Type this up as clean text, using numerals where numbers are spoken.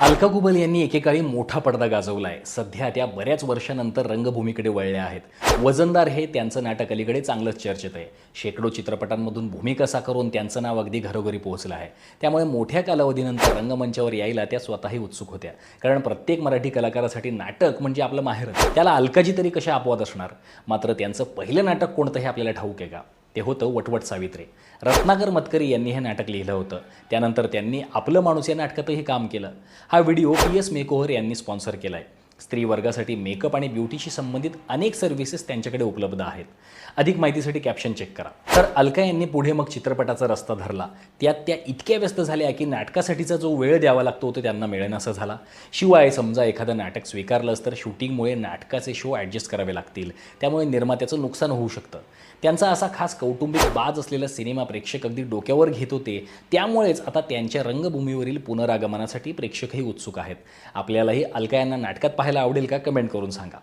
अलका कुबल यांनी एकेकाळी मोठा पडदा गाजवलाय. सध्या त्या बऱ्याच वर्षानंतर रंगभूमीकडे वळल्या आहेत. वजनदार हे त्यांचं नाटक अलीकडे चांगलंच चर्चेत आहे. शेकडो चित्रपटांमधून भूमिका साकारून त्यांचं नाव अगदी घरोघरी पोहोचलं आहे. त्यामुळे मोठ्या कालावधीनंतर रंगमंचावर यायला त्या स्वतःही उत्सुक होत्या. कारण प्रत्येक मराठी कलाकारासाठी नाटक म्हणजे आपलं माहेरच. त्याला अलकाजी तरी कशा अपवाद असणार. मात्र त्यांचं पहिलं नाटक कोणतं हे आपल्याला ठाऊक आहे का? ते होतं वटवट सावित्रे. रत्नाकर मतकरी यांनी हे नाटक लिहिलं होतं. त्यानंतर त्यांनी आपलं माणूस या नाटकातही काम केलं. हा व्हिडिओ PS मेकओव्हर यांनी स्पॉन्सर केला आहे. स्त्री वर्गासाठी मेकअप आणि ब्युटीशी संबंधित अनेक सर्व्हिसेस त्यांच्याकडे उपलब्ध आहेत. अधिक माहितीसाठी कॅप्शन चेक करा. तर अलका यांनी पुढे मग चित्रपटाचा रस्ता धरला. त्यात त्या इतक्या व्यस्त झाल्या की नाटकासाठीचा जो वेळ द्यावा लागतो तो त्यांना मिळेनासा झाला. शिवाय समजा एखादं नाटक स्वीकारलंच तर शूटिंगमुळे नाटकाचे शो ॲडजस्ट करावे लागतील. त्यामुळे निर्मात्याचं नुकसान होऊ शकतं. त्यांचा असा खास कौटुंबिक बाज असलेला सिनेमा प्रेक्षक अगदी डोक्यावर घेत होते. त्यामुळेच आता त्यांच्या रंगभूमीवरील पुनरागमनासाठी प्रेक्षकही उत्सुक आहेत. आपल्यालाही अलका यांना नाटकात पाहायला आवडेल का? कमेंट करून सांगा.